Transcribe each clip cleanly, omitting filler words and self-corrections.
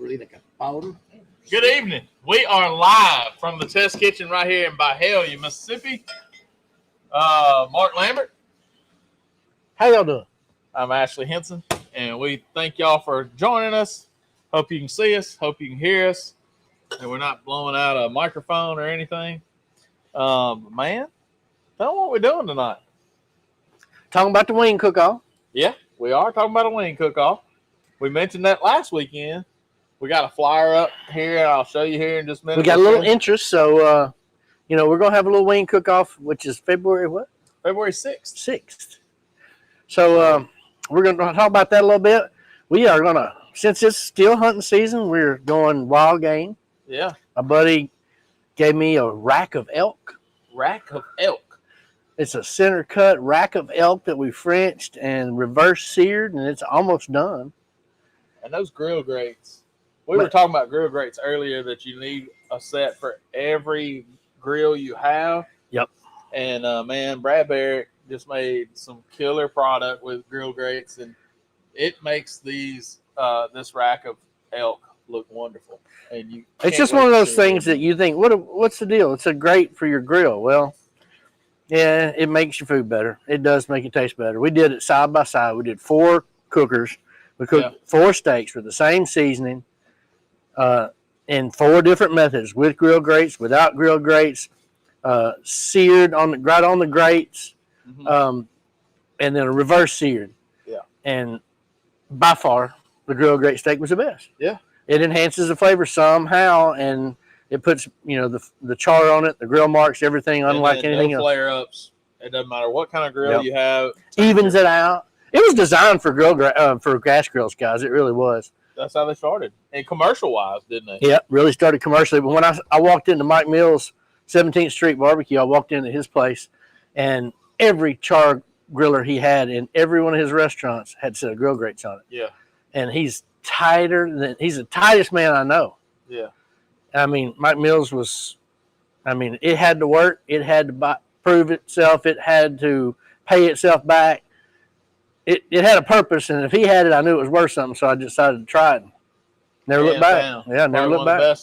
Good evening. We are live from the test kitchen right here in Byhalia, Mississippi. Mark Lambert. How y'all doing? I'm Ashley Henson, and we thank y'all for joining us. Hope you can see us. Hope you can hear us. And we're not blowing out a microphone or anything. Man, tell them what we're doing tonight. Talking about the wing cook-off. Yeah, we are talking about a wing cook-off. We mentioned that last weekend. We got a flyer up here, and I'll show you here in just a minute. We got a little interest, so, we're going to have a little wing cook-off, which is February what? February 6th. 6th. So we're going to talk about that a little bit. We are going to, since it's still hunting season, we're going wild game. Yeah. My buddy gave me a rack of elk. Rack of elk. It's a center cut rack of elk that we Frenched and reverse seared, and it's almost done. And those grill grates. We were talking about grill grates earlier that you need a set for every grill you have. Yep. And, man, Brad Barrett just made some killer product with grill grates, and it makes this rack of elk look wonderful. And it's just one of those things that you think, what's the deal? It's a grate for your grill. Well, yeah, it makes your food better. It does make it taste better. We did it side by side. We did 4 cookers. We cooked 4 steaks with the same seasoning. In 4 different methods, with grill grates, without grill grates, seared right on the grates, and then a reverse seared. Yeah. And by far, the grill grate steak was the best. Yeah. It enhances the flavor somehow, and it puts the char on it, the grill marks, everything, unlike anything else. Flare ups. It doesn't matter what kind of grill you have. Evens it out. It was designed for for gas grills, guys. It really was. That's how they started. And commercial-wise, didn't they? Yeah, really started commercially. But when I walked into Mike Mills' 17th Street Barbecue, I walked into his place, and every char griller he had in every one of his restaurants had a set of grill grates on it. Yeah. And he's the tightest man I know. Yeah. I mean, Mike Mills it had to work. It had to prove itself. It had to pay itself back. It had a purpose, and if he had it, I knew it was worth something, so I decided to try it. Never looked back. Yeah, never looked back.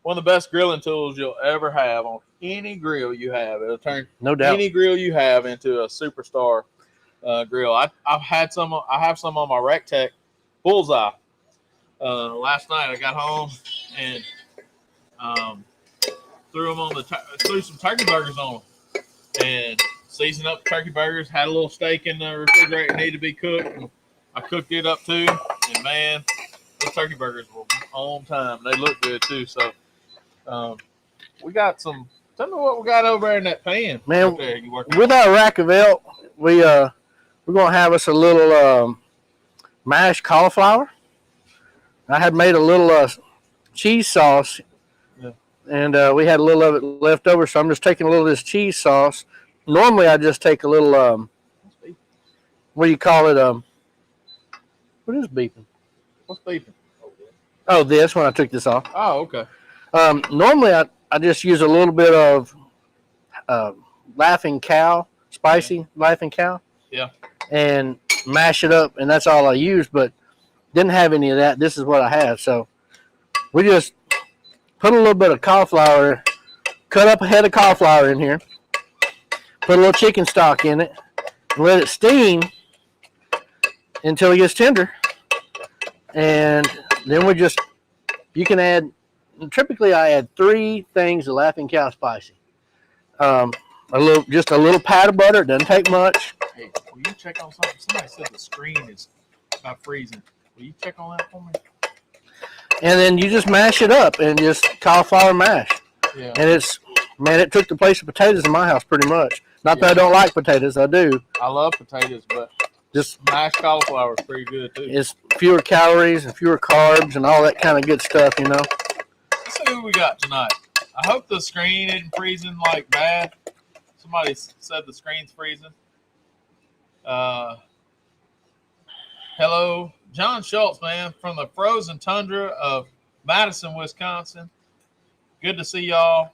One of the best grilling tools you'll ever have on any grill you have. It'll turn any grill you have into a superstar grill. I have some on my Rectech Bullseye. Last night I got home and threw some turkey burgers on them, and seasoned up turkey burgers, had a little steak in the refrigerator that needed to be cooked, and I cooked it up too, and man, those turkey burgers were on time. They look good too, so we got some, tell me what we got over there in that pan. Man, there with our rack of elk, we're going to have us a little mashed cauliflower. I had made a little cheese sauce, and we had a little of it left over, so I'm just taking a little of this cheese sauce. Normally, I just take a little, what do you call it? What is beeping? What's beeping? Oh, this, when I took this off. Oh, okay. Normally, I just use a little bit of Laughing Cow, spicy Laughing Cow. Yeah. And mash it up, and that's all I use, but didn't have any of that. This is what I have. So we just put a little bit of cauliflower, cut up a head of cauliflower in here. Put a little chicken stock in it and let it steam until it gets tender. And then you can add, typically I add 3 things of Laughing Cow spicy. Just a little pat of butter. It doesn't take much. Hey, will you check on something? Somebody said the screen is about freezing. Will you check on that for me? And then you just mash it up and just cauliflower mash. Yeah. And it took the place of potatoes in my house pretty much. Not that I don't like potatoes, I do. I love potatoes, but just mashed cauliflower is pretty good too. It's fewer calories and fewer carbs and all that kind of good stuff, Let's see who we got tonight. I hope the screen isn't freezing like bad. Somebody said the screen's freezing. Hello, John Schultz, man, from the frozen tundra of Madison, Wisconsin. Good to see y'all.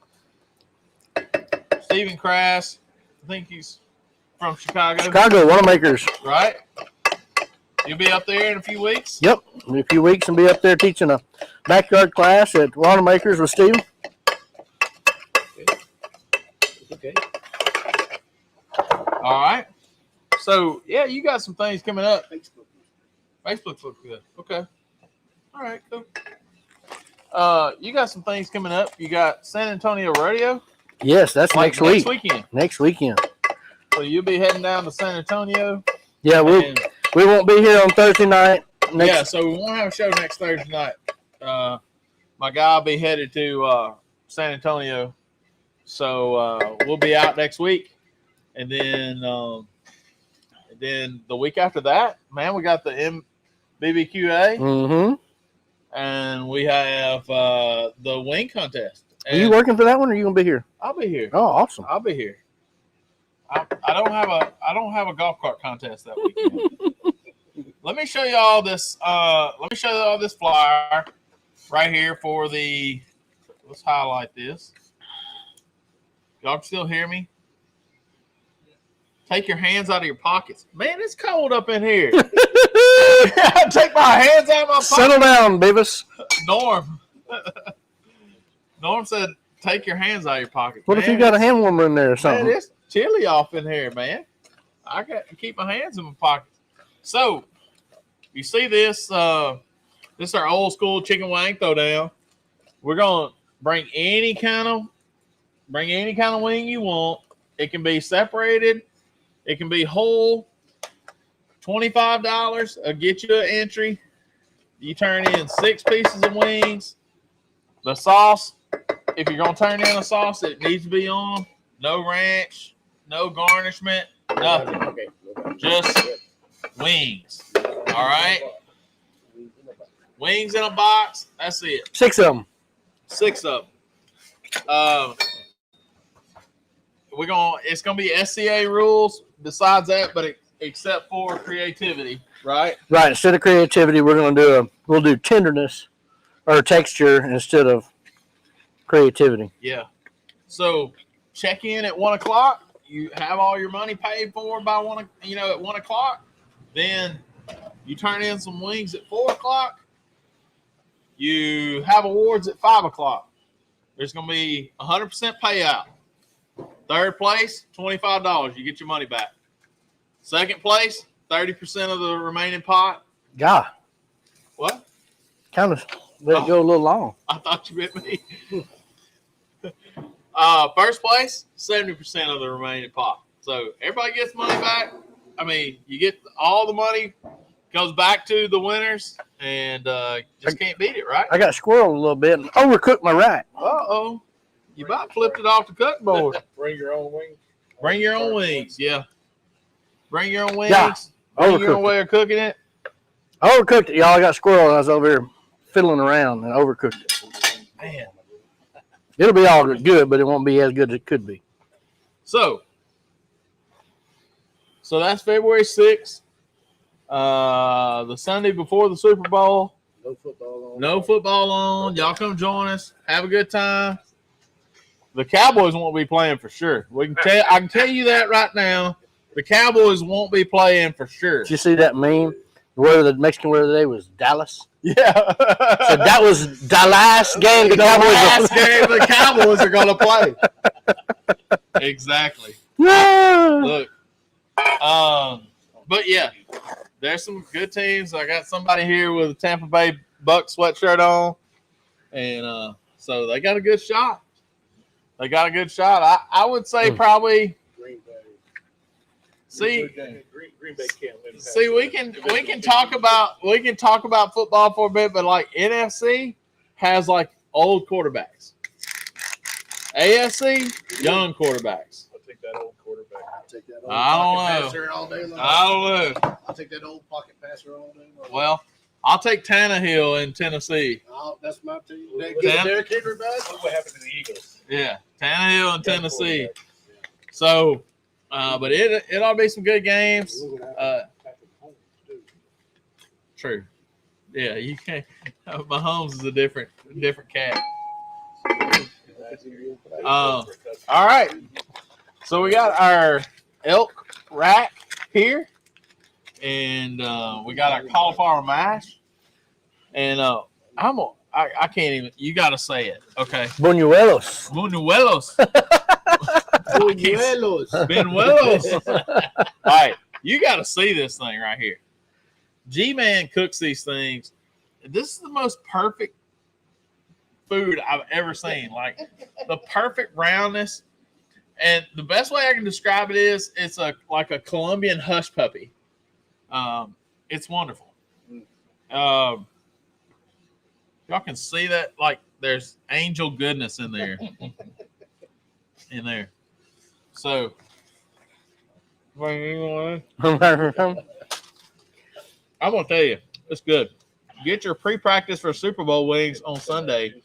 Stephen Crass, I think he's from Chicago. Chicago, Wanamaker's. Right? You'll be up there in a few weeks? Yep. In a few weeks and be up there teaching a backyard class at Watermakers with Steve. Okay. All right. So, yeah, you got some things coming up. Facebook looks good. Okay. All right, cool. You got some things coming up. You got San Antonio Rodeo. Yes, that's Like next week. weekend. Next weekend. So you'll be heading down to San Antonio. Yeah, we won't be here on Thursday night. Yeah, so we won't have a show next Thursday night. My guy will be headed to San Antonio. So we'll be out next week. And then the week after that, man, we got the BBQA. Mm-hmm. And we have the wing contest. Are you working for that one, or are you gonna be here? I'll be here. Oh, awesome! I'll be here. I don't have a golf cart contest that weekend. Let me show you all this. Let me show you all this flyer right here for the. Let's highlight this. Y'all can still hear me? Take your hands out of your pockets. Man, it's cold up in here. Take my hands out of my pockets. Settle down, Beavis. Norm said, take your hands out of your pockets. What if you got a hand warmer in there or something? Man, it's chilly off in here, man. I got to keep my hands in my pockets. So, you see this? This is our old school chicken wing throwdown. We're going to bring any kind of wing you want. It can be separated. It can be whole. $25 will get you an entry. You turn in 6 pieces of wings. The sauce, if you're going to turn in a sauce, it needs to be on. No ranch, no garnishment, nothing. Okay. Just wings. All right? Wings in a box. That's it. 6 of them. 6 of them. It's gonna be SCA rules. Besides that, but except for creativity, right? Right. Instead of creativity, we'll do tenderness or texture instead of creativity. Yeah. So check in at 1 o'clock. You have all your money paid for by at 1 o'clock. Then you turn in some wings at 4 o'clock. You have awards at 5 o'clock. There's gonna be 100% payout. Third place, $25. You get your money back. Second place, 30% of the remaining pot. God. What? Kind of let it go a little long. I thought you meant me. First place, 70% of the remaining pot. So everybody gets money back. I mean, you get all the money, goes back to the winners, and just can't beat it, right? I got squirreled a little bit and overcooked my rack. Uh-oh. You about flipped it off the cutting board. Bring your own wings. Bring your own wings, yeah. Bring your own wings. Yeah. Bring your own way of cooking it. I overcooked it, y'all. I got squirreled and I was over here fiddling around and overcooked it. Man. It'll be all good, but it won't be as good as it could be. So that's February 6th. The Sunday before the Super Bowl. No football on. No football on. Y'all come join us. Have a good time. The Cowboys won't be playing for sure. I can tell you that right now. The Cowboys won't be playing for sure. Did you see that meme? Where the Mexican word of the day was Dallas? Yeah. So that was the last game The last game the Cowboys are going to play. Exactly. Look. But yeah, there's some good teams. I got somebody here with a Tampa Bay Bucks sweatshirt on. And so they got a good shot. I would say probably. Green Bay. See, Green Bay can't win. see, we can talk about football for a bit, but like NFC has like old quarterbacks. AFC, young quarterbacks. I'll take that old quarterback. I'll take that old I don't pocket know. passer all day long. I don't know. I'll take that old pocket passer all day long. Well, I'll take Tannehill in Tennessee. That's my team. Tan- Derrick Henry back. Look what happened to the Eagles. Yeah, Tannehill in Tennessee. So, but it ought to be some good games. True. Yeah, you can't. Mahomes is a different cat. All right. So we got our elk rack here, and we got our cauliflower mash. And I can't even. You got to say it, okay? Buñuelos. Buñuelos. Buñuelos. Buñuelos. All right, you got to see this thing right here. G-Man cooks these things. This is the most perfect food I've ever seen. Like the perfect roundness. And the best way I can describe it is it's like a Colombian hush puppy. It's wonderful. Y'all can see that, like there's angel goodness in there. So I'm gonna tell you, it's good. Get your pre-practice for Super Bowl wings on Sunday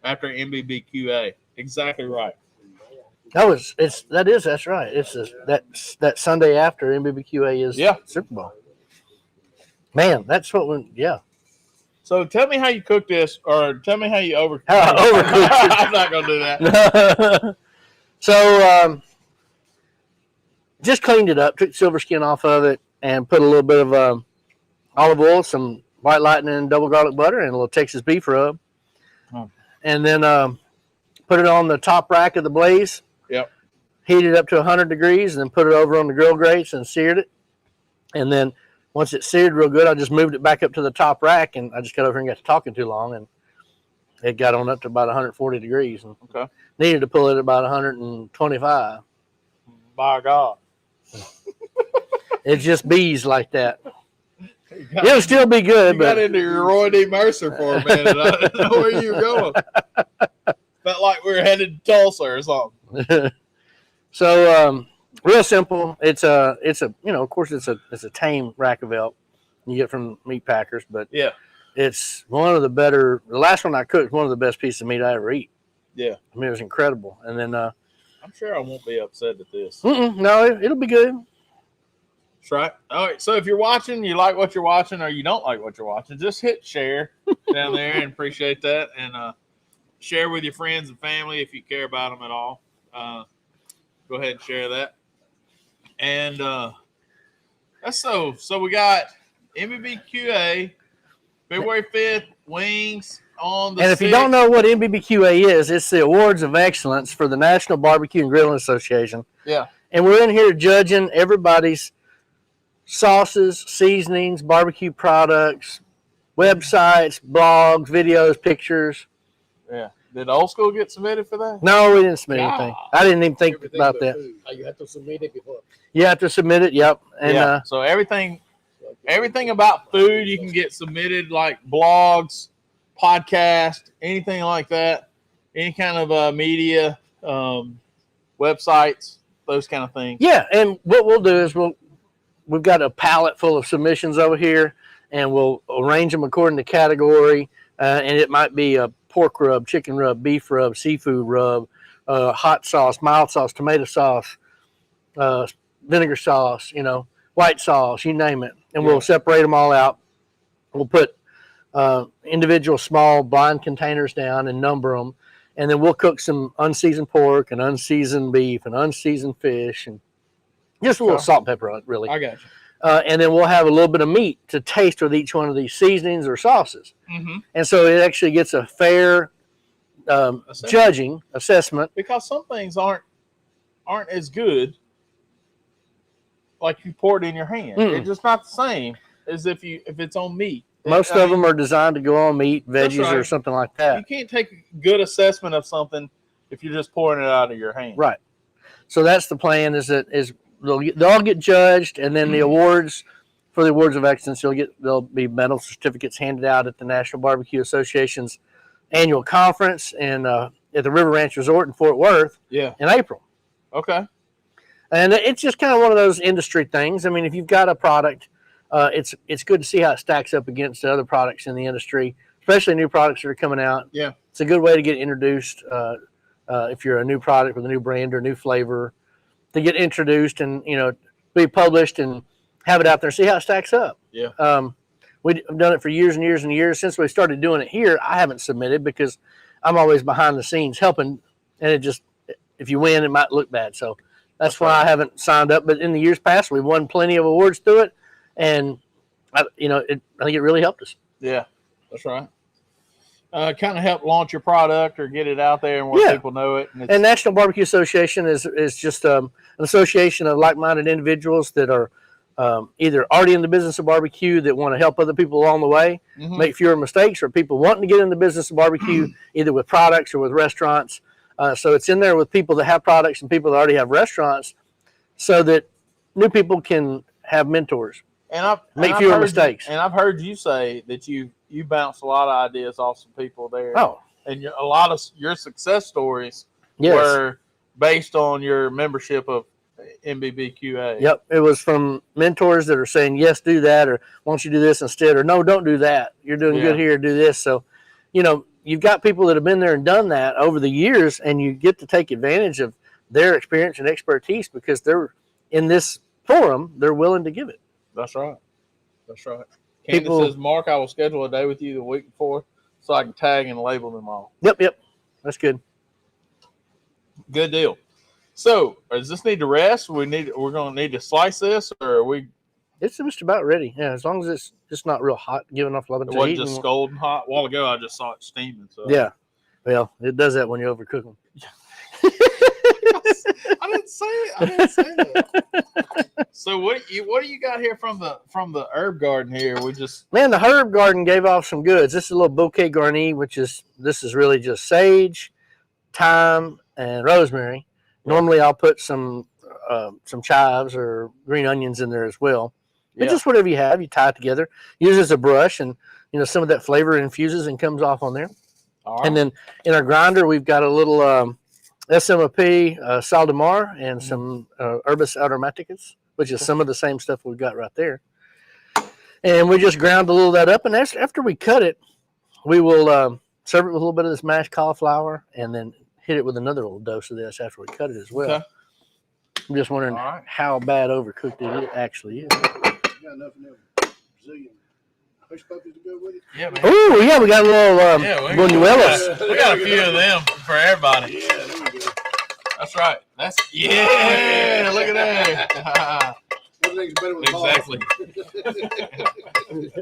after MBBQA. Exactly right. That's right. It's that Sunday after MBBQA is Super Bowl. Man, that's what So tell me how you cook this, or tell me how you overcook it. I'm not gonna do that. So just cleaned it up, took the silver skin off of it, and put a little bit of olive oil, some White Lightning double garlic butter, and a little Texas beef rub. And then put it on the top rack of the blaze. Yep. Heat it up to 100 degrees, and then put it over on the grill grates and seared it. And then once it's seared real good, I just moved it back up to the top rack, and I just got over here and got to talking too long, and it got on up to about 140 degrees. And needed to pull it at about 125. By God. It's just bees like that. It'll still be good. You got into your Roy D. Mercer for a minute. I didn't know where you were going. Felt like we were headed to Tulsa or something. So real simple. It's a of course it's a tame rack of elk you get from meat packers, but it's one of the better. The last one I cooked, one of the best pieces of meat I ever eat. Yeah, I mean it was incredible. And then I'm sure I won't be upset at this. No, it'll be good. That's right. All right. So if you're watching, you like what you're watching, or you don't like what you're watching, just hit share down there and appreciate that. And share with your friends and family if you care about them at all. Go ahead and share that. And that's so we got MBBQA February 5th, wings on the 6th. And if you don't know what MBBQA is, it's the Awards of Excellence for the National Barbecue and Grilling Association. Yeah. And we're in here judging everybody's sauces, seasonings, barbecue products, websites, blogs, videos, pictures. Yeah. Did Old School get submitted for that? No, we didn't submit anything. I didn't even think about that. You have to submit it before. You have to submit it, yep. And so everything about food you can get submitted, like blogs, podcast, anything like that, any kind of media, websites, those kind of things. Yeah, and what we'll do is we've got a palette full of submissions over here, and we'll arrange them according to category, and it might be a pork rub, chicken rub, beef rub, seafood rub, hot sauce, mild sauce, tomato sauce, vinegar sauce, white sauce, you name it. And we'll separate them all out. We'll put individual small blind containers down and number them. And then we'll cook some unseasoned pork and unseasoned beef and unseasoned fish and just a little salt and pepper on it, really. I got you. And then we'll have a little bit of meat to taste with each one of these seasonings or sauces. Mm-hmm. And so it actually gets a fair judging assessment. Because some things aren't as good like you pour it in your hand. It's just not the same as if it's on meat. Most of them are designed to go on meat, veggies, or something like that. You can't take a good assessment of something if you're just pouring it out of your hand. Right. So that's the plan. They'll all get judged, and then the awards for the Awards of Excellence, there'll be medal certificates handed out at the National Barbecue Association's annual conference at the River Ranch Resort in Fort Worth in April. Okay. And it's just kind of one of those industry things. I mean, if you've got a product, it's good to see how it stacks up against the other products in the industry, especially new products that are coming out. Yeah. It's a good way to get introduced if you're a new product with a new brand or new flavor, to get introduced and, be published and have it out there and see how it stacks up. Yeah. We've done it for years and years and years. Since we started doing it here, I haven't submitted because I'm always behind the scenes helping, and if you win, it might look bad. So that's why I haven't signed up. But in the years past, we've won plenty of awards through it, and I think it really helped us. Yeah, that's right. Kind of help launch your product or get it out there and where people know it. And National Barbecue Association is just an association of like-minded individuals that are either already in the business of barbecue that want to help other people along the way, make fewer mistakes, or people wanting to get in the business of barbecue either with products or with restaurants. So it's in there with people that have products and people that already have restaurants, so that new people can have mentors. And make fewer mistakes. And I've heard you say that you bounced a lot of ideas off some people there. Oh, and a lot of your success stories were based on your membership of MBBQA. Yep, it was from mentors that are saying, yes, do that, or why don't you do this instead, or no, don't do that. You're doing good here, do this. So, you've got people that have been there and done that over the years, and you get to take advantage of their experience and expertise because they're in this forum, they're willing to give it. That's right. That's right. Candace says, Mark, I will schedule a day with you the week before so I can tag and label them all. Yep. That's good. Good deal. So, does this need to rest? We're going to need to slice this, or are we? It's just about ready. Yeah, as long as it's just not real hot, giving off love. It wasn't just scalding hot. A while ago, I just saw it steaming. So. Yeah. Well, it does that when you overcook them. I didn't say that. So what do you got here from the herb garden here? The herb garden gave off some goods. This is a little Bouquet Garni, this is really just sage, thyme, and rosemary. Normally I'll put some chives or green onions in there as well. But just whatever you have, you tie it together. Use it as a brush, and some of that flavor infuses and comes off on there. All right. And then in our grinder, we've got a little SMOP, Sal de Mar, and some Herbis aromaticus, which is some of the same stuff we've got right there. And we just ground a little of that up, and after we cut it, we will serve it with a little bit of this mashed cauliflower, and then hit it with another little dose of this after we cut it as well. Okay. I'm just wondering how bad overcooked it actually is. You got enough in there Brazilian hush puppies to go with it? Yeah, man. Ooh, yeah, we got a little buñuelos. We got a few of them for everybody. Yeah, there we go. That's right. Look at that. Everything's better with exactly.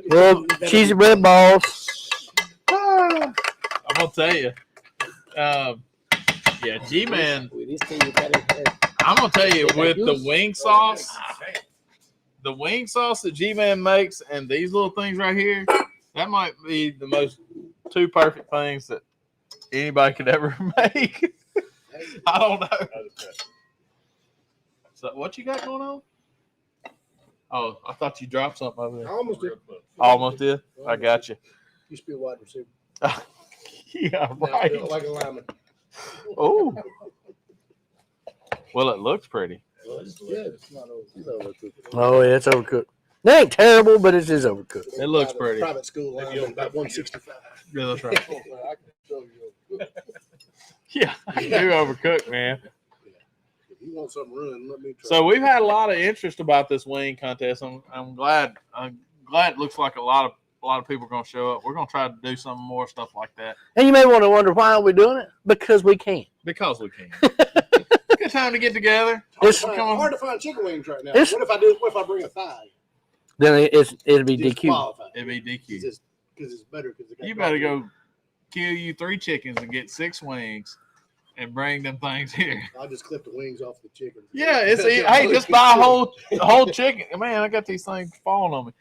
Well, cheesy bread balls. I'm gonna tell you. G-Man. I'm gonna tell you, with the wing sauce that G-Man makes, and these little things right here, that might be the most two perfect things that anybody could ever make. I don't know. So what you got going on? Oh, I thought you dropped something over there. I almost did. Almost did? I got you. Used to be a wide receiver. Yeah, right. Now, like a lineman. Oh. Well, it looks pretty. Yeah, it's not overcooked. Oh, yeah, it's overcooked. It ain't terrible, but it is overcooked. It looks pretty. Private school lineman, about 165. Yeah, that's right. Yeah, you do overcook, man. If you want something ruined, let me try. So we've had a lot of interest about this wing contest. I'm glad it looks like a lot of people are going to show up. We're going to try to do some more stuff like that. And you may want to wonder, why aren't we doing it? Because we can. Because we can. Good time to get together. It's hard to find chicken wings right now. What if I bring a thigh? Then it'll be DQ. It'll be DQ. Because it's better. You better go kill you 3 chickens and get 6 wings and bring them things here. I'll just clip the wings off the chicken. Yeah, hey, just buy a whole chicken. Man, I got these things falling on me.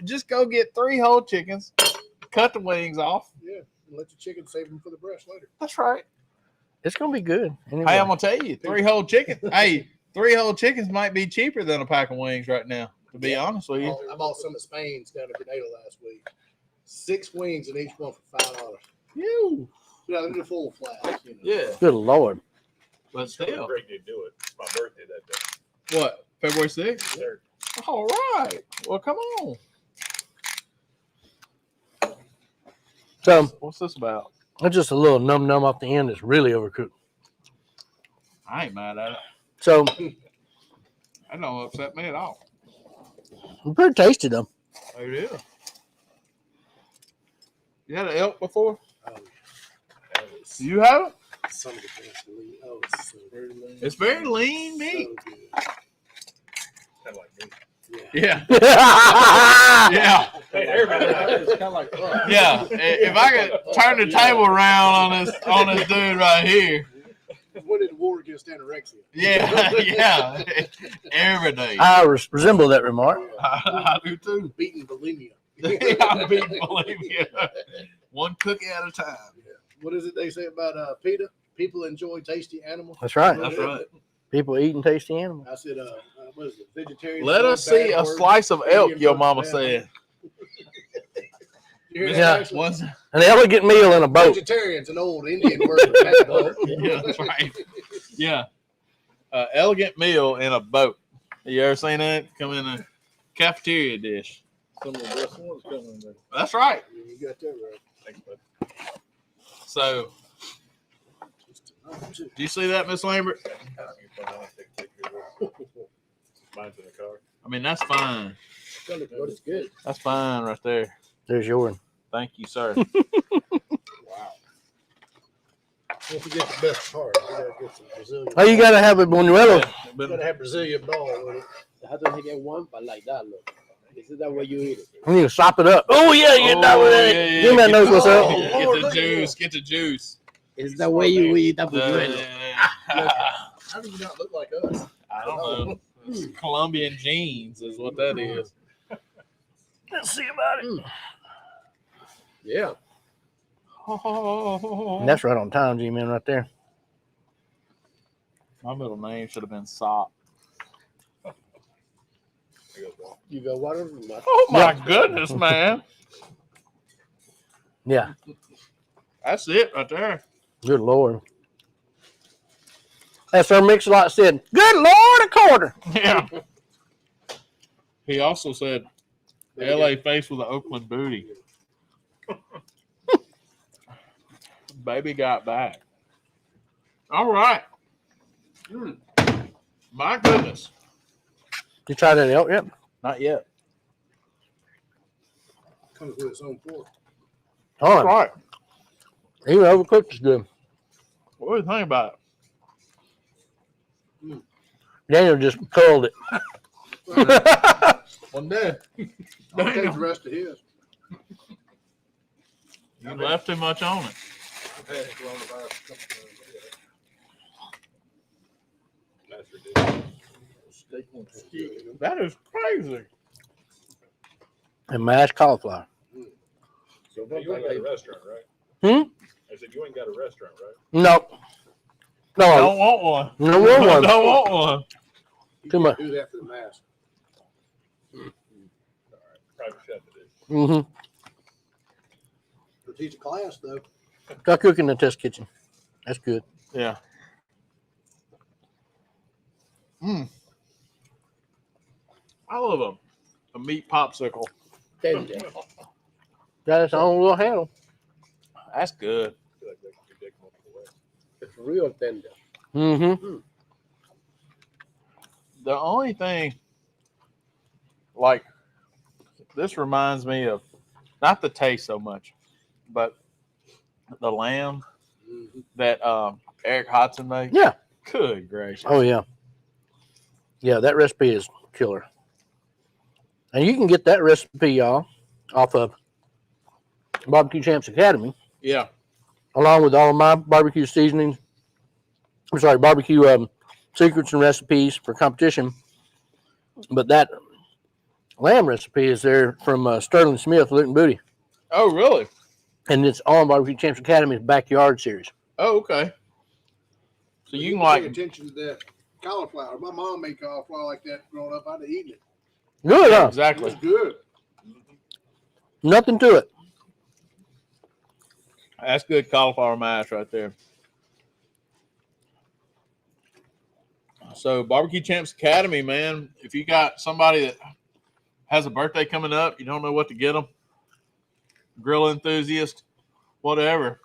Just go get 3 whole chickens, cut the wings off. Yeah, and let the chicken save them for the breast later. That's right. It's gonna be good. Anyway. Hey, I'm gonna tell you, 3 whole chickens. Hey, 3 whole chickens might be cheaper than a pack of wings right now. To be honest with you, I bought some at Spain's down in Grenada last week. 6 wings and each one for $5. Yeah, they're full of flats. Yeah. Good Lord. But still, great to do it. It's my birthday that day. What? February 6th? Yeah. All right. Well, come on. So what's this about? It's just a little num off the end. It's really overcooked. I ain't mad at it. So that don't upset me at all. it's pretty tasty though. Oh, it is. You had an elk before? You have it? Some of the best lean. Oh, it's so very lean. It's very lean meat. So good. Kind of like me. Yeah. yeah. Yeah. Hey, everybody. It's kind of like Yeah. If I could turn the table around on this dude right here. What did the war against anorexia? Yeah. Yeah. Every day. I resemble that remark. I do too. Beating bulimia. I believe you. One cookie at a time. What is it they say about PETA? People enjoy tasty animals. That's right. That's right. People eating tasty animals. I said, what is it? Vegetarian. Let us see a slice of elk, your mama said. Yeah. What's An elegant meal in a boat. Vegetarian's an old Indian word for fat dog. Yeah, that's right. Yeah. Elegant meal in a boat. You ever seen that? Come in a cafeteria dish. Some of the best ones come in there. That's right. You got that right. Thanks, bud. So, do you see that, Miss Lambert? Mine's in the car. I mean, that's fine. It's good. That's fine right there. There's yours. Thank you, sir. Wow. Don't forget the best part. You gotta get some Brazilian. Oh, you got to have a buñuelo. You But gotta have Brazilian ball with it. How does he get one? But like that, look. Is that way you eat it? You need to sop it up. Oh, yeah, you get that with it. yeah, yeah. Give me that nose what's up. Get Lord, the look at juice. Get the juice. Is that way you eat that? How do you not look like us? I don't know. It's Colombian jeans is what that is. Let's see about it. Yeah. And that's right on time, G-Man, right there. My middle name should have been Sop. You got water? Oh my goodness, man. Yeah. That's it right there. Good Lord. As Sir Mix-a-Lot said, good Lord, a quarter. Yeah. He also said, LA face with an Oakland booty. Baby got back. All right. My goodness. You tried that elk yet? Not yet. Comes with its own fork. All All right. right. Even overcooked is good. What do you think about Daniel just curled it. it? One day. I'll take the rest of his. You left too much on it. I've had coronavirus a couple times. That's ridiculous. Steak on steak. That is crazy. And mashed cauliflower. So Hey, you ain't got a restaurant, right? Hmm? I said, you ain't got a restaurant, right? No. No. Don't want one. No more one. Don't want one. you Too can't much. do that for the mask. All right. Private chef it is. Mm-hmm. To teach a class, though. Got cooking in the test kitchen. That's good. Yeah. I love a meat popsicle. Tender. Got its own little handle. That's good. I feel like that could be taken multiple ways. It's real tender. Mm-hmm. The only thing, like, this reminds me of not the taste so much, but the lamb that Eric Hodson made. Yeah. Good gracious. Oh, yeah. Yeah, that recipe is killer. And you can get that recipe, y'all, off of Barbecue Champs Academy, Yeah. along with all of my barbecue seasonings. I'm sorry, barbecue secrets and recipes for competition. But that lamb recipe is there from Sterling Smith, Luton Booty. Oh, really? And it's on Barbecue Champs Academy's backyard series. Oh, okay. So you can pay like, attention to that cauliflower. My mom made cauliflower like that growing up. I'd have eaten it. Good, huh? It exactly. was good. Nothing to it. That's good cauliflower mash right there. So Barbecue Champs Academy, man. If you got somebody that has a birthday coming up, you don't know what to get them, grill enthusiast, whatever,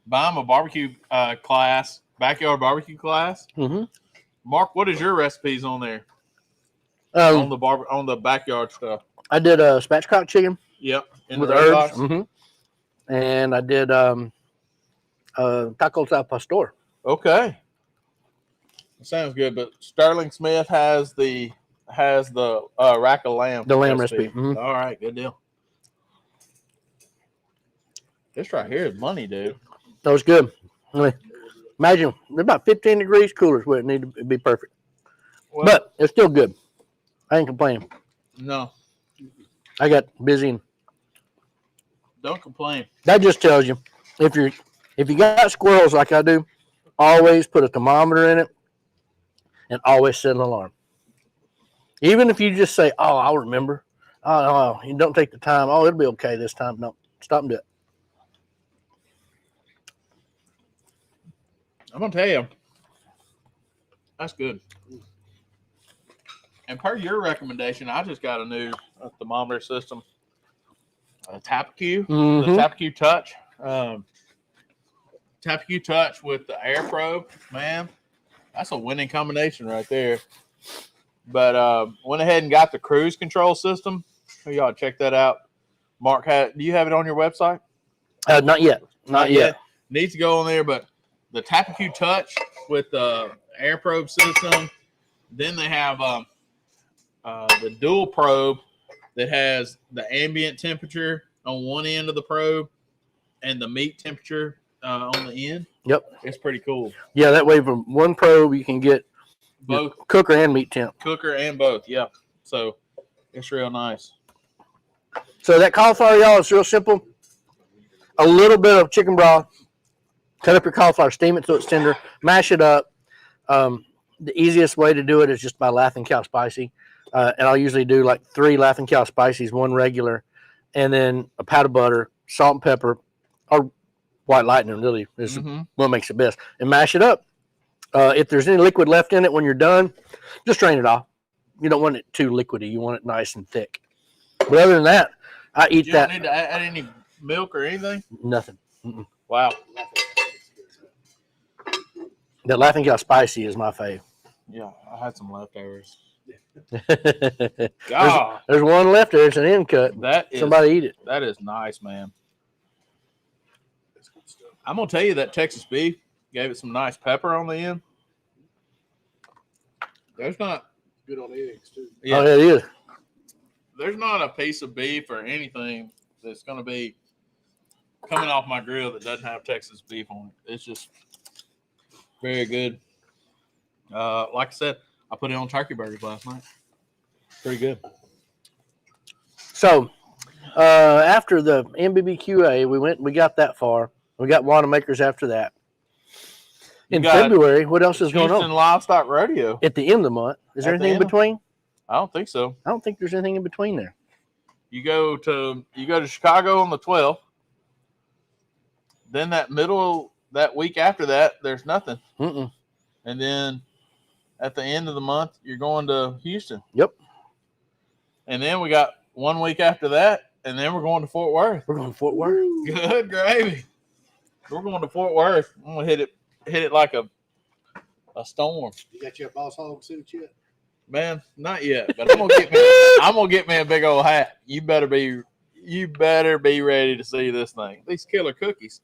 buy them a barbecue class, backyard barbecue class. Mm-hmm. Mark, what is your recipes on there on the backyard stuff? I did a spatchcock chicken Yep, in with the red herbs. box? Mm-hmm. And I did tacos al pastor. Okay. Sounds good, but Sterling Smith has the has the rack of lamb. The lamb recipe. Mhm. All right, good deal. This right here is money, dude. That was good. I mean, imagine they're about 15 degrees cooler is what it need to be perfect. Well, But it's still good. I ain't complaining. no, I got busy, and don't complain. that just tells you if you got squirrels like I do, always put a thermometer in it and always set an alarm. Even if you just say, "Oh, I'll remember," oh, you don't take the time. Oh, it'll be okay this time. No, stop and do it. I'm gonna tell you, that's good. And per your recommendation, I just got a new thermometer system, a TapQ, Mhm. the TapQ Touch. TapQ Touch with the air probe, man, that's a winning combination right there. But went ahead and got the cruise control system. Y'all check that out. Mark, do you have it on your website? Not yet. Not yet. Needs to go on there, but the TapQ Touch with the air probe system. Then they have the dual probe that has the ambient temperature on one end of the probe and the meat temperature on the end. Yep. It's pretty cool. Yeah, that way from one probe you can get Both cooker and meat temp. cooker and both. Yeah. So it's real nice. So that cauliflower, y'all, is real simple. A little bit of chicken broth. Cut up your cauliflower, steam it so it's tender, mash it up. The easiest way to do it is just by Laughing Cow Spicy. And I'll usually do like 3 Laughing Cow Spicies, 1 regular, and then a pat of butter, salt and pepper, or white lightning really is what makes it best. And mash it up. If there's any liquid left in it when you're done, just drain it off. You don't want it too liquidy. You want it nice and thick. But other than that, I eat You that. don't need to add any milk or anything? Nothing. Mm-mm. Wow. The Laughing Cow Spicy is my fave. Yeah, I had some leftovers. there's, God, there's one left there. It's an end cut. that is Somebody eat it. That is nice, man. I'm gonna tell you that Texas beef gave it some nice pepper on the end. There's not Good on eggs too. Oh, yeah, it is. there's not a piece of beef or anything that's gonna be coming off my grill that doesn't have Texas beef on it. It's just very good. Like I said, I put it on turkey burgers last night. Pretty good. So, after the MBBQA, we got that far. We got Wanamaker's after that. In got February, what else is going Houston on? Livestock Rodeo. At the end of the month. Is there At the anything in end of- between? I don't think so. I don't think there's anything in between there. You go to Chicago on the 12th. Then that week after that, there's nothing. Mm-mm. And then at the end of the month, you're going to Houston. Yep. And then we got 1 week after that, and then we're going to Fort Worth. We're going to Fort Worth. Good gravy. We're going to Fort Worth. I'm gonna hit it like a storm. You got your boss hog suit yet? Man, not yet, but I'm gonna get me a big old hat. You better be ready to see this thing. These killer cookies.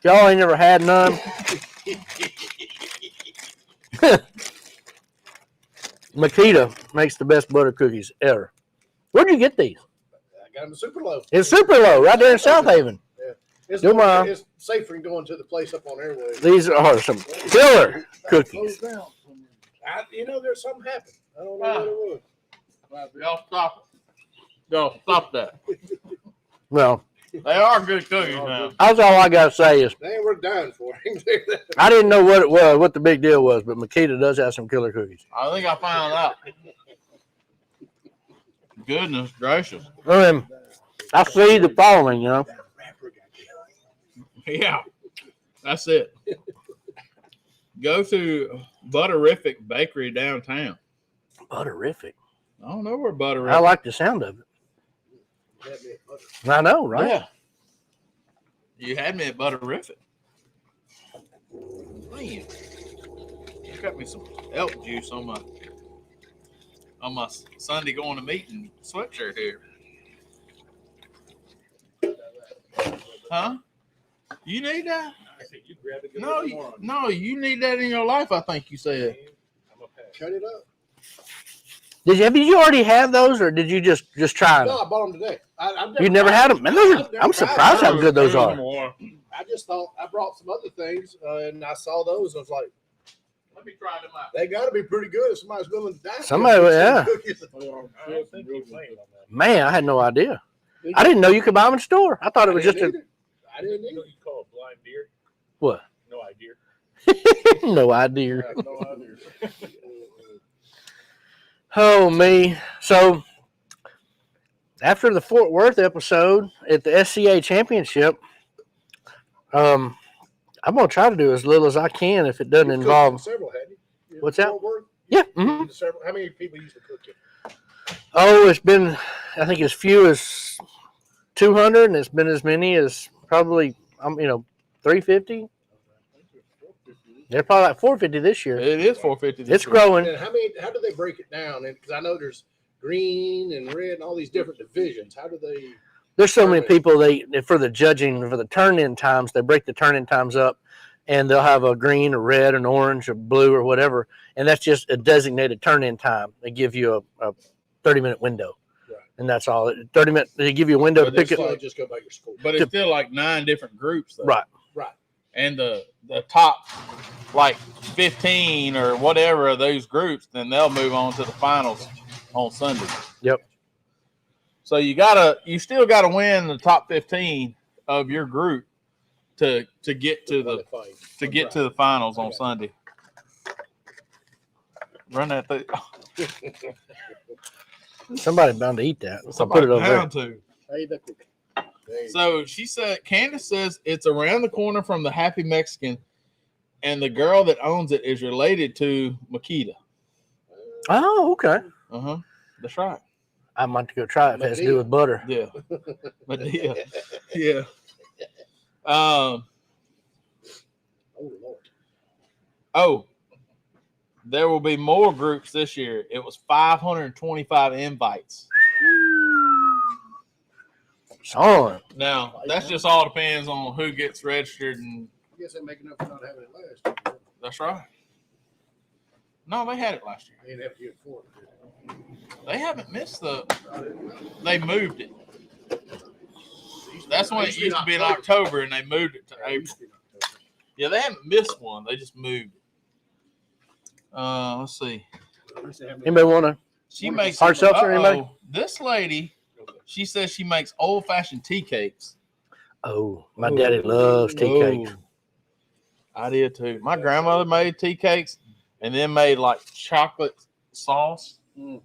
Y'all ain't never had none. Makita makes the best butter cookies ever. Where'd you get these? I got them super low. It's Super Low, right there in South Haven. It's, Do mine. it's safer than going to the place up on Airways. These are some killer cookies. There's something happened. I don't know what it was. Y'all stop it. Y'all stop that. Well, They are good cookies, man. that's all I got to say is They ain't worth dying for. I didn't know what it was, what the big deal was, but Makita does have some killer cookies. I think I found out. Goodness gracious. I see the following, you know. Yeah, that's it. Go to Butterific Bakery downtown. Butterific. I don't know where Butterific. I like the sound of it. I know, right? Yeah. You had me at Butterific. Man, you got me some elk juice on my Sunday going to meeting sweatshirt here. Huh? You need that? I said, you grab it. No, you need that in your life, I think you said. I'm gonna pass Cut it up. Did you already have those, or did you just try them? No, I bought them today. You never had them, man. I'm surprised how good those are. I just thought I brought some other things, and I saw those. I was like, Let me try them out. they got to be pretty good if somebody's willing to die. Somebody, yeah. Man, I had no idea. I didn't know you could buy them in the store. I thought it was just a. I didn't You know either. what you call a blind deer? What? No idea. No I idea. have no idea. Oh, me. So, after the Fort Worth episode at the SCA Championship, I'm going to try to do as little as I can if it doesn't You've cooked involve. several, hadn't you? What's that? Fort Worth? Yeah. You Mm-hmm. did several. How many people used to cook it? Oh, it's been, I think, as few as 200, and it's been as many as probably, 350. They're probably like 450 this year. It is 450. It's growing. And how do they break it down? Because I know there's green and red and all these different divisions. How do they? There's so many people, for the judging, for the turn-in times, they break the turn-in times up, and they'll have a green, a red, an orange, a blue, or whatever, and that's just a designated turn-in time. They give you a 30-minute window, Right. and that's all. 30 minutes. They give you a window to pick it. Just go by your score. But it's still like 9 different groups, though. Right. Right. And the top, like 15 or whatever of those groups, then they'll move on to the finals on Sunday. Yep. So you still gotta win the top 15 of your group to get to the finals on Sunday. Run that thing. Somebody bound to eat that. So put it over there. Bound to. Hey, the cookie. So she said, Candace says it's around the corner from the Happy Mexican, and the girl that owns it is related to Makita. Oh, okay. That's right. I might go try it if it has to do with butter. Yeah. Yeah. Yeah. Oh, Lord. Oh, there will be more groups this year. It was 525 invites. Son. Now, that's just all depends on who gets registered, and I guess they're making up for not having it last year. that's right. No, they had it last year. They didn't have to get for it. They haven't missed they moved it. That's when it used to be in October, and they moved it to April. Yeah, they haven't missed one. They just moved it. Let's see. Anybody want to? She makes hard seltzer, anybody? This lady, she says she makes old-fashioned tea cakes. Oh, my daddy loves tea cakes. I did too. My grandmother made tea cakes and then made like chocolate sauce and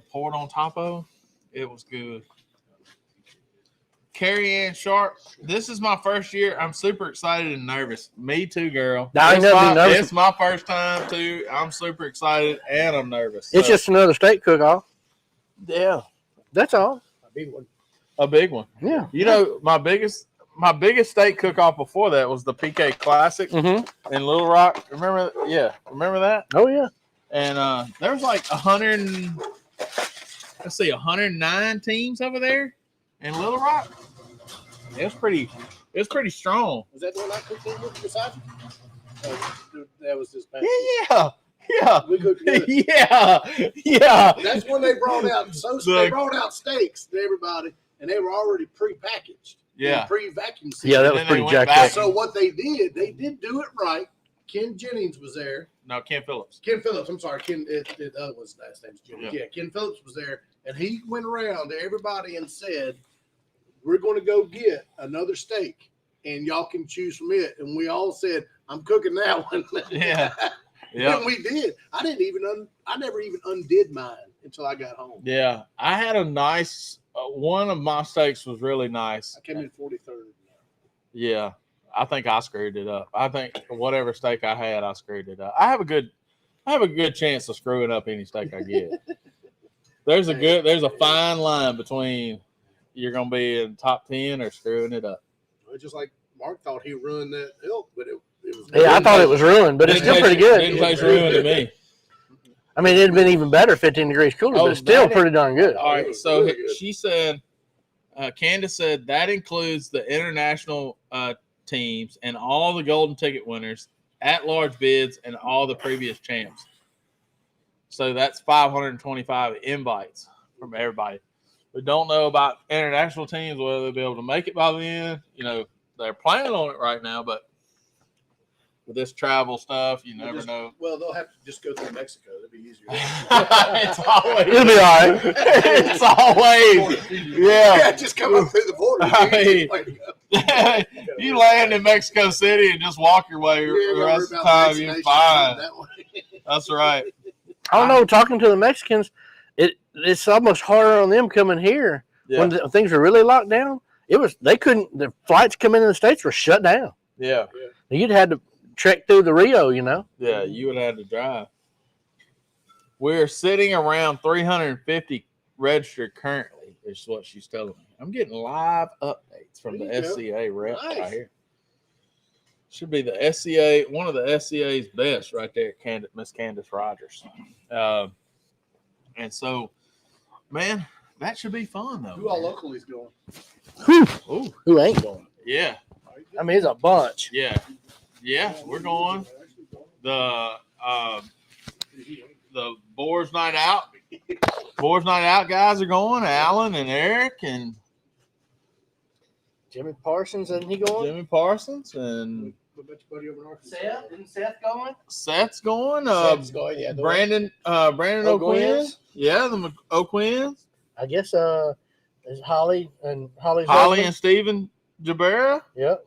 poured on top of them. It was good. Carrie Ann Sharp, this is my first year. I'm super excited and nervous. Me too, girl. I ain't never been nervous. It's my first time too. I'm super excited and I'm nervous. It's just another steak cook-off. Yeah, That's all. A big one. a big one. Yeah. You know, my biggest steak cook-off before that was the PK Classic Mm-hmm. in Little Rock. Remember? Yeah, remember that? Oh, yeah. And there was like 109 teams over there in Little Rock. It was pretty strong. Was that the one I cooked in with beside you? That was this past Yeah. We cooked together. Yeah. That's when they brought out they brought out steaks to everybody, and they were already pre-packaged. Yeah. Pre-vacuum sealed. Yeah, that And was then pretty they jacked went up. back. So what they did do it right. Ken Jennings was there. No, Ken Phillips. Ken Phillips, I'm sorry. The other one's last name's Jennings. Yeah. Yeah, Ken Phillips was there, and he went around to everybody and said, "We're going to go get another steak, and y'all can choose from it." And we all said, "I'm cooking that one." Yeah. Yeah. And we did. I never even undid mine until I got home. Yeah. I had a nice one of my steaks was really nice. I came in 43rd. Yeah. I think I screwed it up. I think whatever steak I had, I screwed it up. I have a good chance of screwing up any steak I get. There's a fine line between you're gonna be in top 10 or screwing it up. Well, just like Mark thought he ruined that elk, but it was Yeah, I thought it was ruined, but it's still pretty Didn't good. taste ruined to me. I mean, it'd been even better 15 degrees cooler, but it's still pretty darn good. All it right, was so really good. she said, Candace said that includes the international teams and all the golden ticket winners, at-large bids, and all the previous champs. So that's 525 invites from everybody. We don't know about international teams, whether they'll be able to make it by then. They're planning on it right now, but with this travel stuff, you never know. Well, they'll have to just go through Mexico. That'd be easier. It's always, It'll be all right. it's always, yeah. Just come up through the border. I mean, you land in Mexico City and just walk your way the rest of the time. You're fine. That's right. I don't know. Talking to the Mexicans, it's almost harder on them coming here when things are really locked down. The flights coming in the States were shut down. Yeah. You'd had to trek through the Rio, Yeah, you would have had to drive. We're sitting around 350 registered currently, is what she's telling me. I'm getting live updates from the SCA rep right here. Should be the SCA, one of the SCA's best right there, Miss Candace Rogers. And so, man, that should be fun, though. Who all locally is going? Who ain't going? Yeah. I mean, it's a bunch. Yeah. Yeah, we're going. The Boars Night Out. Boars Night Out guys are going. Alan and Eric and Jimmy Parsons, isn't he going? Jimmy Parsons and Seth? Isn't Seth going? Seth's going. Seth's going, yeah. Brandon O'Quinn. Yeah, the O'Quinns. I guess is Holly and Holly's Holly husband? and Stephen Jabera Yep.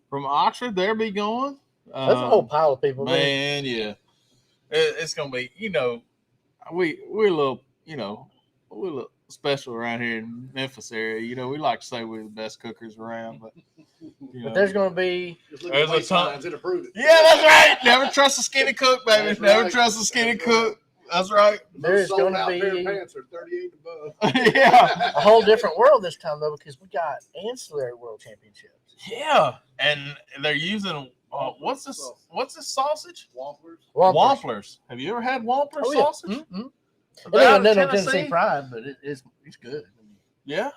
from Oxford. They'll be going. That's a whole pile of people. Man, yeah. It's gonna be, we're a little, we're a little special around here in Memphis area. We like to say we're the best cookers around, but But there's going to be. There's a ton. And approve it. Yeah, that's right. Never trust a skinny cook, baby. That's Never right. trust a skinny cook. That's right. There's Those going to sold-out pair of be pants are 38 and above. Yeah. a whole different world this time, though, because we got ancillary world championships. Yeah. And they're using, what's this sausage? Wamplers. Wamplers. Have you ever had Wampler Oh, yeah. sausage? Mm-hmm. Out They of don't Tennessee? Tennessee Pride, but it's good. Yeah.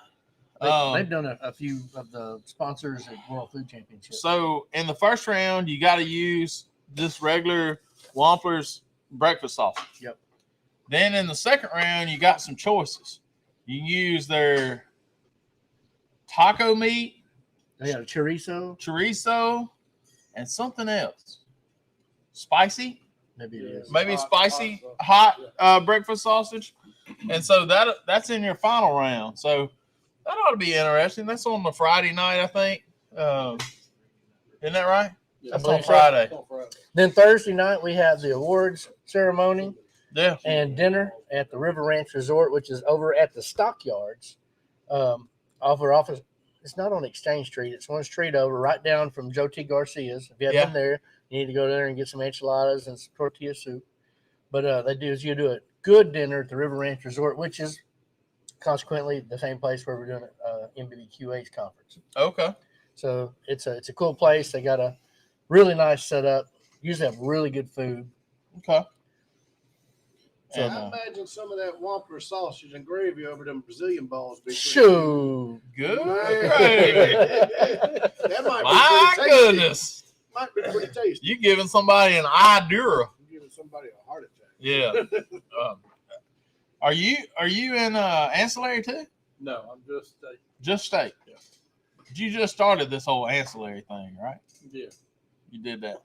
They've done a few of the sponsors at World Food Championships. So in the first round, you got to use just regular Wampler's breakfast sausage. Yep. Then in the second round, you got some choices. You can use their taco meat, They got a chorizo, and something else. Spicy, Maybe it is. maybe Hot, spicy, hot hot breakfast sausage. And so that's in your final round. So that ought to be interesting. That's on the Friday night, I think. Isn't that right? That's on Friday. Then Thursday night we have the awards ceremony Yeah. and dinner at the River Ranch Resort, which is over at the Stockyards. Off our office. It's not on Exchange Street. It's one street over, right down from Joe T. Garcia's. If you haven't been there, you need to go there and get some enchiladas and some tortilla soup. But you do a good dinner at the River Ranch Resort, which is consequently the same place where we're doing MBBQA's conference. Okay. So it's a cool place. They got a really nice setup. Usually have really good food. Okay. So And, I imagine some of that Wampler sausage and gravy over them Brazilian balls. Be pretty Shoot. good. good. That might be My pretty tasty. goodness. Might be pretty tasty. You giving somebody an idea. You're giving somebody a heart attack. Yeah. Are you in ancillary too? No, I'm just Just steak. Yeah. You just started this whole ancillary thing, right? yeah. You did that.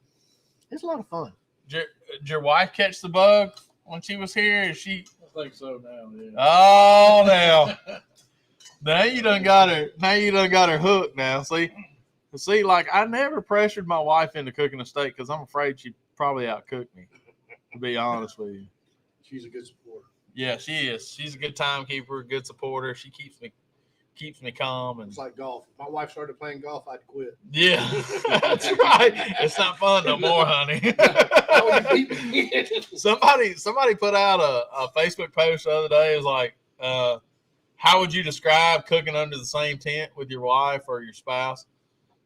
It's a lot of fun. Did your wife catch the bug when she was here? Is she? I think so now. Yeah. Oh, now you done got her. Now you done got her hooked. Now see, like I never pressured my wife into cooking a steak because I'm afraid she'd probably outcook me. To be honest with you. She's a good supporter. Yeah, she is. She's a good timekeeper, good supporter. She keeps me calm and It's like golf. If my wife started playing golf, I'd quit. yeah, that's right. It's not fun no more, honey. Oh, you beat me. Somebody put out a Facebook post the other day. It was like, how would you describe cooking under the same tent with your wife or your spouse?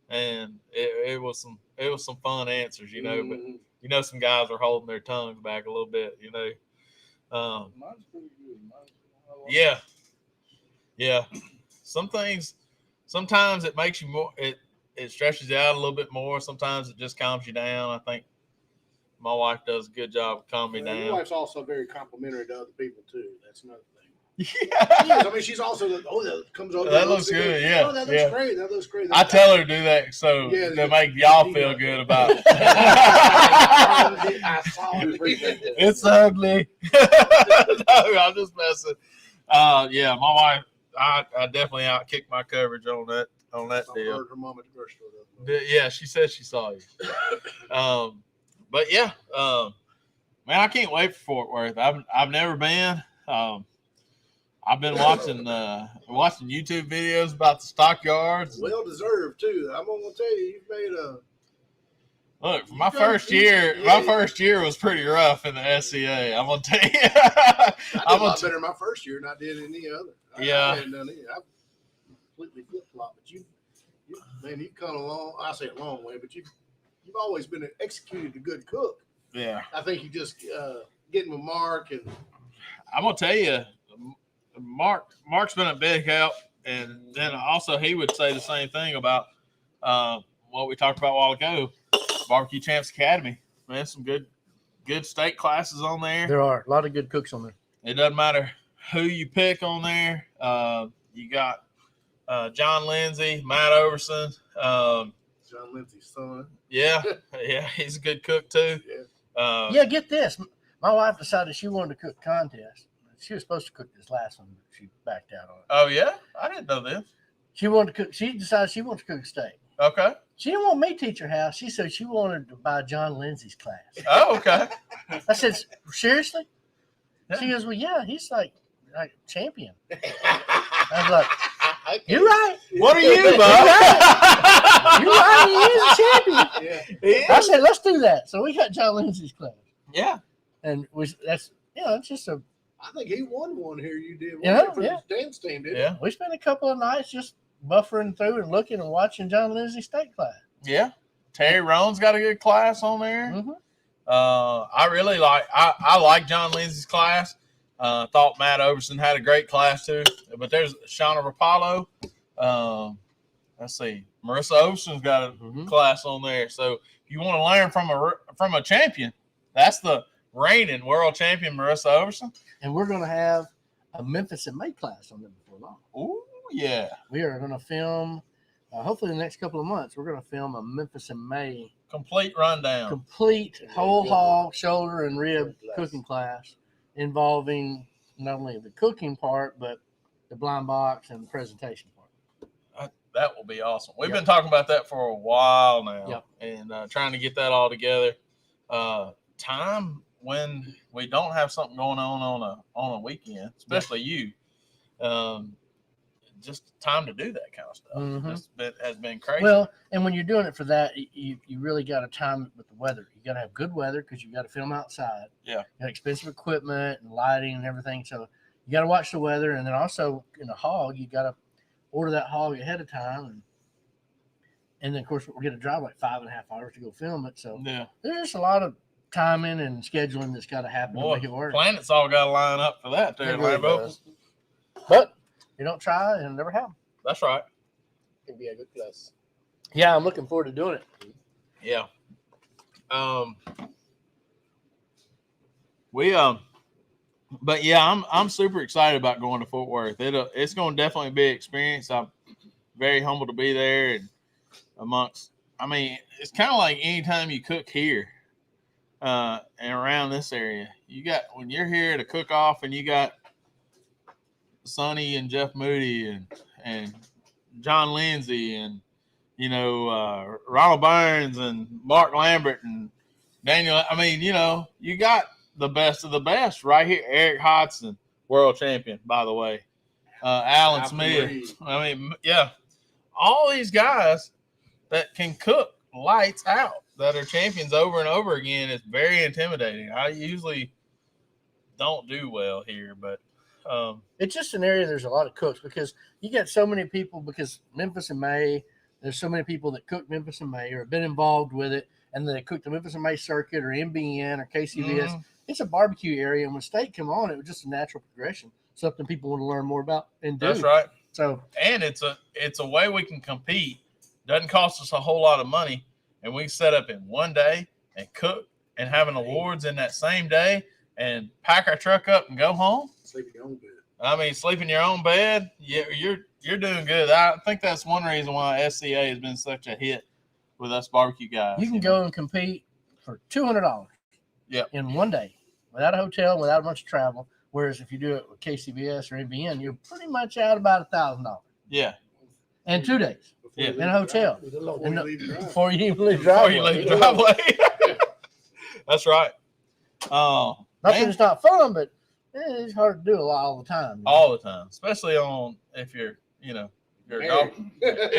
And it was some fun answers, you know. But some guys are holding their tongues back a little bit, you know. Mine's pretty good. Yeah. Sometimes it makes you more. It stretches you out a little bit more. Sometimes it just calms you down. I think my wife does a good job of calming me Your down. wife's also very complimentary to other people too. That's another thing. Yeah. She is. I mean, she's also that comes over. That and looks at it, good, yeah, Oh, that looks yeah. great. That looks great. I tell her to do that so Yeah, to make y'all feel good about it. I saw it. It's ugly. No, I'm just messing. Yeah, my wife. I definitely outkicked my coverage on that I deal. heard her mom at the grocery store the other day. Yeah, she said she saw you. But yeah, man, I can't wait for Fort Worth. I've never been. I've been watching YouTube videos about the stockyards. Well deserved too. I'm gonna tell you, you've made a. Look, my You done- first you- year, yeah. my first year was pretty rough in the SCA. I'm gonna tell you. I did I'm a lot gonna better my first year than I did any other. Yeah. I hadn't done it. I completely flip flop, but you, man, you've come a long. I say a long way, but you've always been executed a good cook. yeah. I think you just getting with Mark and I'm gonna tell you, Mark's been a big help, and then also he would say the same thing about what we talked about a while ago, Barbecue Champs Academy. Man, some good steak classes on there. There are a lot of good cooks on there. It doesn't matter who you pick on there. You got John Lindsay, Matt Overson. John Lindsay's son. Yeah, he's a good cook too. Yeah. Yeah, get this. My wife decided she wanted to cook contest. She was supposed to cook this last one, but she backed out on it. Oh yeah, I didn't know this. She wanted to cook. She decided she wanted to cook a steak. Okay. She didn't want me to teach her how. She said she wanted to buy John Lindsay's class. Oh, okay. I said, seriously? Yeah. She goes, well, yeah, he's like champion. I was like, you're right. What are you, Bob? You're right. He is a champion. Yeah. I said, let's do that. So we got John Lindsay's class, Yeah. and it's just a. I think he won one here. You did. Yeah, For yeah. the dance team, didn't Yeah. We spent a couple of nights just buffering through and looking and watching John Lindsay's steak class. Yeah. Terry Roan's got a good class on there. Mm-hmm. I really I like John Lindsay's class. Thought Matt Overson had a great class too. But there's Shauna Rapallo. Let's see. Marissa Overson's got a class on there. So if you want to learn from a champion, that's the reigning world champion, Marissa Overson. And we're going to have a Memphis and May class on them before long. Ooh, yeah. We are going to film, hopefully in the next couple of months, we're going to film a Memphis and May Complete rundown. complete whole good hog, shoulder, and rib Good class. cooking class involving not only the cooking part, but the blind box and the presentation part. That will be awesome. We've Yep. been talking about that for a while now, Yep. and trying to get that all together. Time when we don't have something going on a weekend, especially you, just time to do that kind of stuff. Mhm. Has been crazy. Well, and when you're doing it for that, you really got to time it with the weather. You got to have good weather because you got to film outside. Yeah. You got expensive equipment and lighting and everything. So you got to watch the weather. And then also in a hog, you got to order that hog ahead of time. And then, of course, we're going to drive like 5.5 hours to go film it. So yeah, there's just a lot of timing and scheduling that's got to happen boy, to make it work. planets all got to line up for that there, It really Lambo. does. But you don't try and it never happen. That's right. Can be a good class. Yeah, I'm looking forward to doing it. Yeah. But yeah, I'm super excited about going to Fort Worth. It's going to definitely be an experience. I'm very humbled to be there and it's kind of like anytime you cook here and around this area, when you're here to cook off and you got Sonny and Jeff Moody and John Lindsay and Ronald Burns and Mark Lambert and Daniel. You got the best of the best right here. Eric Hodgson, world champion, by the way. Alan Smith. Yeah. All these guys that can cook lights out, that are champions over and over again, is very intimidating. I usually don't do well here, but it's just an area there's a lot of cooks because you get so many people because Memphis and May, there's so many people that cook Memphis and May or have been involved with it, and they cook the Memphis and May circuit or MBN or KCBS. Mm-hmm. It's a barbecue area, and when steak come on, it was just a natural progression, something people want to learn more about and do. that's right. So, And it's a way we can compete. Doesn't cost us a whole lot of money, and we set up in one day and cook and having awards in that same day and pack our truck up and go home. Sleep in your own bed. I mean, sleep in your own bed. Yeah, you're doing good. I think that's one reason why SCA has been such a hit with us barbecue guys. You can go and compete for $200. Yep. In one day, without a hotel, without a bunch of travel. Whereas if you do it with KCBS or NBN, you're pretty much out about $1,000. Yeah. In 2 days. Yeah. In a hotel. Before you leave the drive. Before you even leave Before you leave the driveway. That's right. Not that it's not fun, but it's hard to do a lot all the time. You know? All the time, especially if you're, if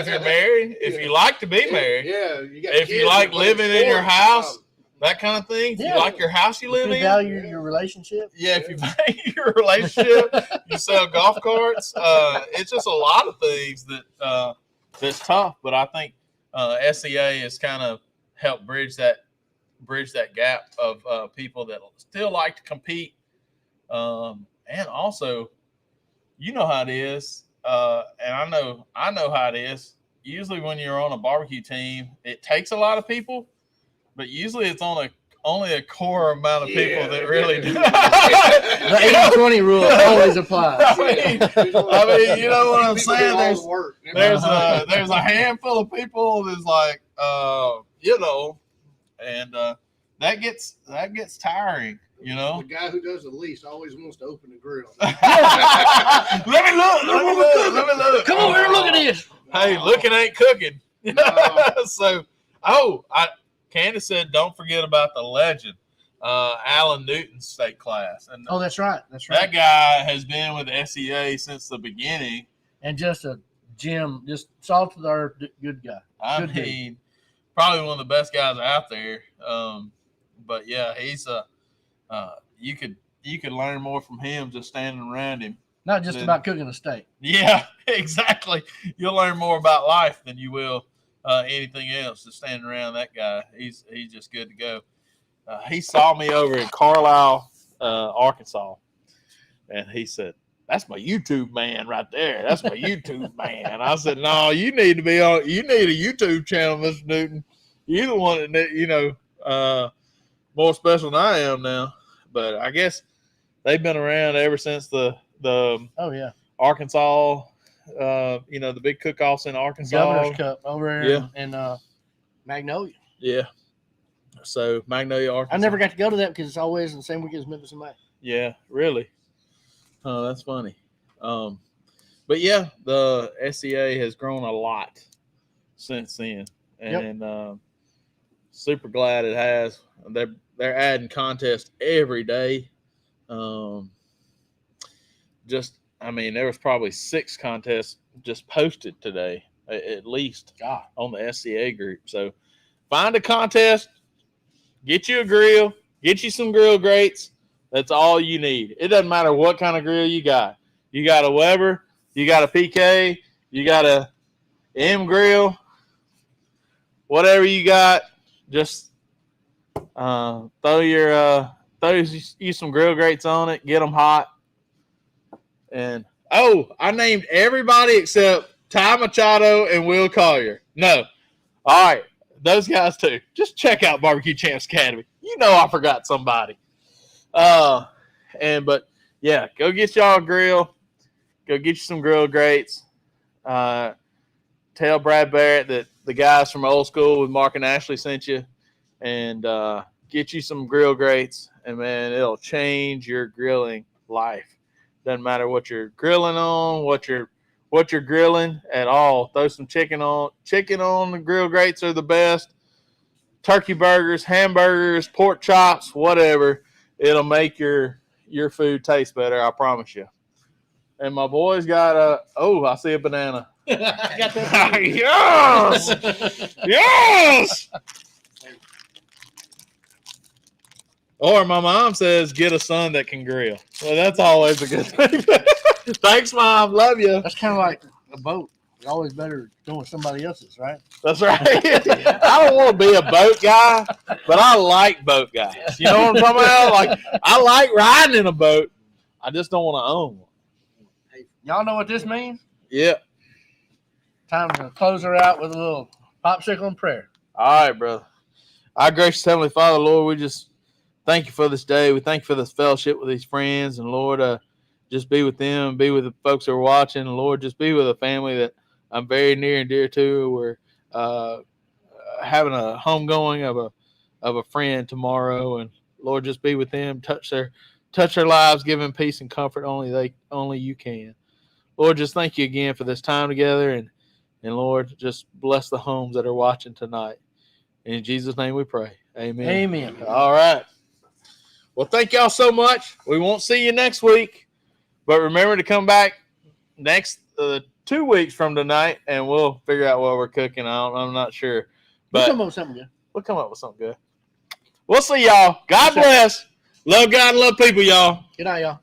you're married, if you like to be married, if you like living in your house, that kind of thing. If you like your house you live if you in, value your relationship. Yeah, if you value your relationship, you sell golf carts. It's just a lot of things that's tough. But I think SCA has kind of helped bridge that gap of people that still like to compete, and also, you know how it is, and I know how it is. Usually, when you're on a barbecue team, it takes a lot of people, but usually it's only a core amount of people that really do. The 80-20 rule always applies. I mean, you know what I'm saying? There's a handful of people that's like, and that gets tiring, you know. The guy who does the least always wants to open the grill. Let me look. Come over here, look at this. Hey, looking ain't cooking. So, Candace said, don't forget about the legend, Alan Newton's state class. And that's right. That guy has been with SEA since the beginning. And just a gem, just salt of the earth, good guy. I mean, probably one of the best guys out there. But yeah, he's you could learn more from him just standing around him. Not just about cooking a steak. Yeah, exactly. You'll learn more about life than you will anything else. Just standing around that guy, he's just good to go. He saw me over in Carlisle, Arkansas, and he said, "That's my YouTube man right there. That's my YouTube man." I said, "No, you need to be on. You need a YouTube channel, Mr. Newton. You're the one that more special than I am now." But I guess they've been around ever since the Arkansas, the big cook-offs in Arkansas. Governor's Cup over here in Magnolia. Yeah. So Magnolia, Arkansas. I never got to go to that because it's always in the same week as Memphis and May. Yeah, really. Oh, that's funny. But yeah, the SCA has grown a lot since then, and super glad it has. They're adding contests every day. There was probably 6 contests just posted today, at least on the SCA group. So find a contest, get you a grill, get you some grill grates. That's all you need. It doesn't matter what kind of grill you got. You got a Weber, you got a PK, you got a M grill, whatever you got, just throw you some grill grates on it, get them hot. And I named everybody except Ty Machado and Will Collier. No. All right, those guys too. Just check out Barbecue Champs Academy. You know I forgot somebody. But yeah, go get y'all a grill. Go get you some grill grates. Tell Brad Barrett that the guys from Old School with Mark and Ashley sent you, and get you some grill grates. And man, it'll change your grilling life. Doesn't matter what you're grilling on, what you're grilling at all. Throw some chicken on. Chicken on the grill grates are the best. Turkey burgers, hamburgers, pork chops, whatever. It'll make your food taste better, I promise you. And my boy's got I see a banana. I got that. Yes! Yes! Or my mom says, get a son that can grill. Well, that's always a good thing. Thanks, Mom. Love you. That's kind of like a boat. It's always better doing somebody else's, right? That's right. I don't want to be a boat guy, but I like boat guys. You know what I'm talking about? Like, I like riding in a boat. I just don't want to own one. Hey, y'all know what this means? Yeah. Time to close her out with a little popsicle and prayer. All right, brother. Our gracious Heavenly Father, Lord, we just thank you for this day. We thank you for this fellowship with these friends. And, Lord, just be with them, be with the folks who are watching. And, Lord, just be with a family that I'm very near and dear to. We're having a homegoing of a friend tomorrow. And, Lord, just be with them, touch their lives, give them peace and comfort only you can. Lord, just thank you again for this time together. And Lord, just bless the homes that are watching tonight. In Jesus' name we pray. Amen. Amen. All right. Well, thank y'all so much. We won't see you next week, but remember to come back next 2 weeks from tonight, and we'll figure out what we're cooking. I'm not sure, We'll but come up with something good. we'll come up with something good. We'll see y'all. God bless. Love God and love people, y'all. Good night, y'all.